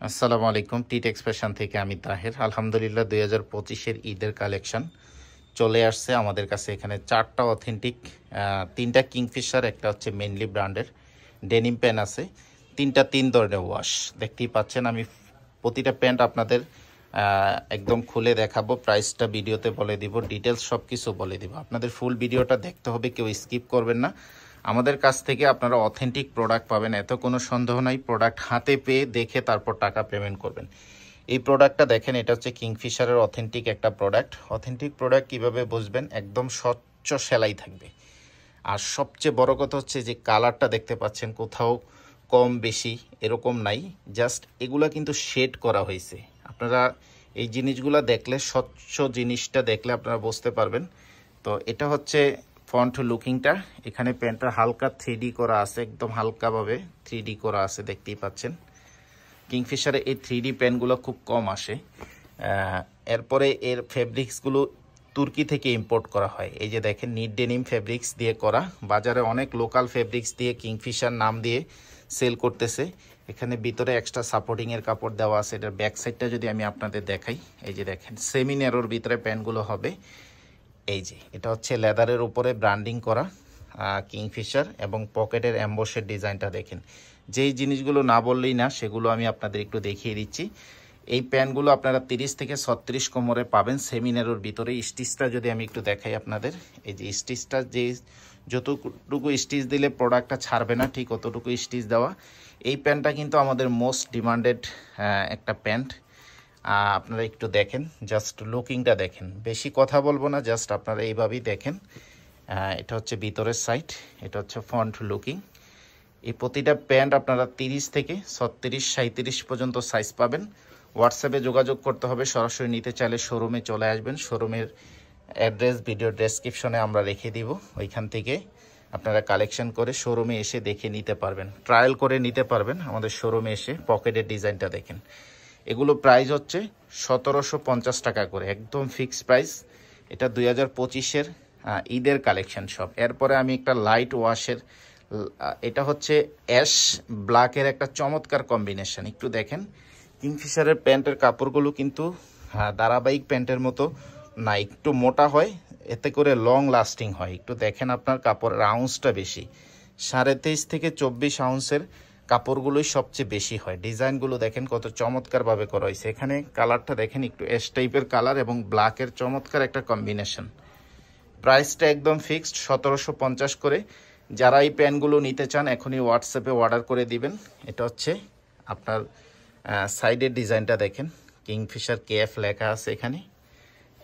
আসসালামু আলাইকুম। টিট এক্সপ্রেশন থেকে আমি তাহের। আলহামদুলিল্লাহ 2025-এর ঈদের কালেকশন চলে আসছে আমাদের কাছে। এখানে চারটা অথেন্টিক, তিনটা কিংফিশার, একটা হচ্ছে মেনলি ব্র্যান্ডের ডেনিম প্যান্ট আছে। তিনটা তিন ধরনের ওয়াশ দেখতেই পাচ্ছেন। আমি প্রতিটা প্যান্ট আপনাদের একদম খুলে দেখাবো, প্রাইসটা ভিডিওতে বলে দিব, ডিটেলস সব কিছু বলে দিব। আপনাদের ফুল ভিডিওটা দেখতে হবে, কেউ স্কিপ করবেন না। আমাদের কাছ থেকে আপনারা অথেন্টিক প্রোডাক্ট পাবেন, এত কোনো সন্দেহ নাই। প্রোডাক্ট হাতে পেয়ে দেখে তারপর টাকা পেমেন্ট করবেন। এই প্রোডাক্টটা দেখেন, এটা হচ্ছে কিংফিশারের অথেন্টিক একটা প্রোডাক্ট। অথেন্টিক প্রোডাক্ট কিভাবে বুঝবেন? একদম স্বচ্ছ সেলাই থাকবে। আর সবচেয়ে বড় কথা হচ্ছে যে কালারটা দেখতে পাচ্ছেন, কোথাও কম বেশি এরকম নাই, জাস্ট এগুলা কিন্তু শেড করা হয়েছে। আপনারা এই জিনিসগুলো দেখলে, স্বচ্ছ জিনিসটা দেখলে আপনারা বুঝতে পারবেন। তো এটা হচ্ছে ফ্রন্ট লুকিংটা। এখানে প্যান্টটা হালকা 3D করা আছে, একদম হালকাভাবে 3D করা আছে, দেখতেই পাচ্ছেন। কিংফিশারে এই 3D প্যান্টগুলো খুব কম আসে। এরপরে এর ফেব্রিক্সগুলো তুর্কি থেকে ইম্পোর্ট করা হয়। এই যে দেখেন, নিট ডেনিম ফেব্রিক্স দিয়ে করা। বাজারে অনেক লোকাল ফেব্রিক্স দিয়ে কিংফিশার নাম দিয়ে সেল করতেছে। এখানে ভিতরে এক্সট্রা সাপোর্টিংয়ের কাপড় দেওয়া আছে। এটার ব্যাক সাইডটা যদি আমি আপনাদের দেখাই, এই যে দেখেন, সেমি ন্যারোর ভিতরে প্যান্টগুলো হবে। এই যে এটা হচ্ছে লেদারের উপরে ব্র্যান্ডিং করা কিংফিশার, এবং পকেটের অ্যাম্বসের ডিজাইনটা দেখেন। যেই জিনিসগুলো না বললেই না, সেগুলো আমি আপনাদের একটু দেখিয়ে দিচ্ছি। এই প্যান্টগুলো আপনারা 30 থেকে 36 কোমরে পাবেন, সেমিনারের ভিতরে। স্টিচটা যদি আমি একটু দেখাই আপনাদের, এই যে স্টিচটা, যে যতটুকু স্টিচ দিলে প্রোডাক্টটা ছাড়বে না, ঠিক অতটুকু স্টিচ দেওয়া। এই প্যান্টটা কিন্তু আমাদের মোস্ট ডিমান্ডেড একটা প্যান্ট। আপনারা একটু দেখেন, জাস্ট লুকিংটা দেখেন। বেশি কথা বলবো না, জাস্ট আপনারা এইভাবেই দেখেন। এটা হচ্ছে ভিতরের সাইড, এটা হচ্ছে ফ্রন্ট লুকিং। এই প্রতিটা প্যান্ট আপনারা 30 থেকে 36, 37 পর্যন্ত সাইজ পাবেন। হোয়াটসঅ্যাপে যোগাযোগ করতে হবে। সরাসরি নিতে চাইলে শোরুমে চলে আসবেন। শোরুমের অ্যাড্রেস ভিডিও ডেসক্রিপশনে আমরা রেখে দিব। ওইখান থেকে আপনারা কালেকশন করে শোরুমে এসে দেখে নিতে পারবেন, ট্রায়াল করে নিতে পারবেন। আমাদের শোরুমে এসে পকেটের ডিজাইনটা দেখেন। এগুলো প্রাইস হচ্ছে 1750 টাকা করে, একদম ফিক্সড প্রাইস। এটা 2025-এর ঈদের কালেকশন সব। এরপরে আমি একটা লাইট ওয়াশের, এটা হচ্ছে অ্যাশ ব্ল্যাকের একটা চমৎকার কম্বিনেশন। একটু দেখেন, কিংফিশারের প্যান্টের কাপড়গুলো কিন্তু ধারাবাহিক প্যান্টের মতো না, একটু মোটা হয়, এতে করে লং লাস্টিং হয়। একটু দেখেন, আপনার কাপড়ের আউন্সটা বেশি, 23.5 থেকে 24 আউন্সের কাপড়গুলোই সবচেয়ে বেশি হয়। ডিজাইনগুলো দেখেন কত চমৎকারভাবে করা হয়েছে। এখানে কালারটা দেখেন, একটু অ্যাশ টাইপের কালার এবং ব্ল্যাকের চমৎকার একটা কম্বিনেশন। প্রাইসটা একদম ফিক্সড 1750 করে। যারা এই প্যান্টগুলো নিতে চান, এখনই হোয়াটসঅ্যাপে অর্ডার করে দিবেন। এটা হচ্ছে আপনার সাইডের ডিজাইনটা দেখেন, কিংফিশার কেএফ লেখা আছে এখানে।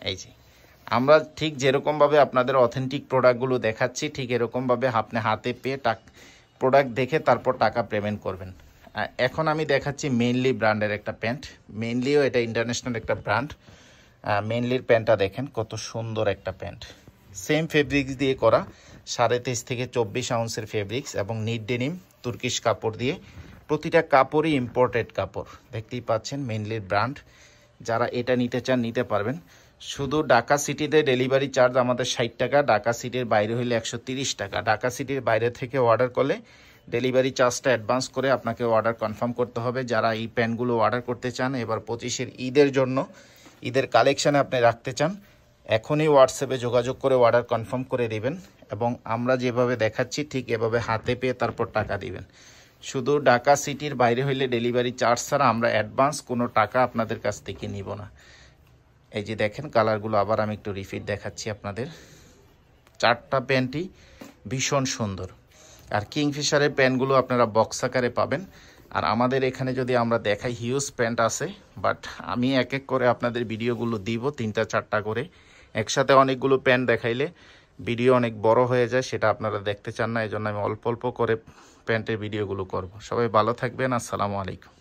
এই যে আমরা ঠিক যেরকমভাবে আপনাদের অথেন্টিক প্রোডাক্টগুলো দেখাচ্ছি, ঠিক এরকমভাবে আপনি হাতে পেয়ে প্রোডাক্ট দেখে তারপর টাকা পেমেন্ট করবেন। এখন আমি দেখাচ্ছি মেনলি ব্র্যান্ডের একটা প্যান্ট। মেনলিও এটা ইন্টারন্যাশনাল একটা ব্র্যান্ড। মেনলির প্যান্টটা দেখেন, কত সুন্দর একটা প্যান্ট। সেম ফেব্রিক্স দিয়ে করা, 23.5 থেকে 24 আউন্সের ফেব্রিক্স, এবং নিট ডেনিম তুর্কিশ কাপড় দিয়ে। প্রতিটা কাপড়ই ইম্পোর্টেড কাপড়, দেখতেই পাচ্ছেন। মেনলির ব্র্যান্ড। যারা এটা নিতে চান নিতে পারবেন। শুধু ঢাকা সিটিতে ডেলিভারি চার্জ আমাদের 60 টাকা, ঢাকা সিটির বাইরে হলে 130 টাকা। ঢাকা সিটির বাইরে থেকে অর্ডার করলে ডেলিভারি চার্জটা অ্যাডভান্স করে আপনাকে অর্ডার কনফার্ম করতে হবে। যারা এই প্যান্টগুলো অর্ডার করতে চান এবার 25-এর ঈদের জন্য, ঈদের কালেকশানে আপনি রাখতে চান, এখনই হোয়াটসঅ্যাপে যোগাযোগ করে অর্ডার কনফার্ম করে দিবেন। এবং আমরা যেভাবে দেখাচ্ছি ঠিক এভাবে হাতে পেয়ে তারপর টাকা দিবেন। শুধু ঢাকা সিটির বাইরে হইলে ডেলিভারি চার্জ ছাড়া আমরা অ্যাডভান্স কোনো টাকা আপনাদের কাছ থেকে নিব না। এই যে দেখেন কালারগুলো, আবার আমি একটু রিপিট দেখাচ্ছি আপনাদের। চারটা প্যান্টই ভীষণ সুন্দর। আর কিংফিশারের প্যান্টগুলো আপনারা বক্স আকারে পাবেন। আর আমাদের এখানে যদি আমরা দেখাই, হিউজ প্যান্ট আছে, বাট আমি এক এক করে আপনাদের ভিডিওগুলো দিব, 3টা 4টা করে। একসাথে অনেকগুলো প্যান্ট দেখাইলে ভিডিও অনেক বড় হয়ে যায়, সেটা আপনারা দেখতে চান না। এই জন্য আমি অল্প অল্প করে প্যান্টের ভিডিওগুলো করব। সবাই ভালো থাকবেন। আসসালামু আলাইকুম।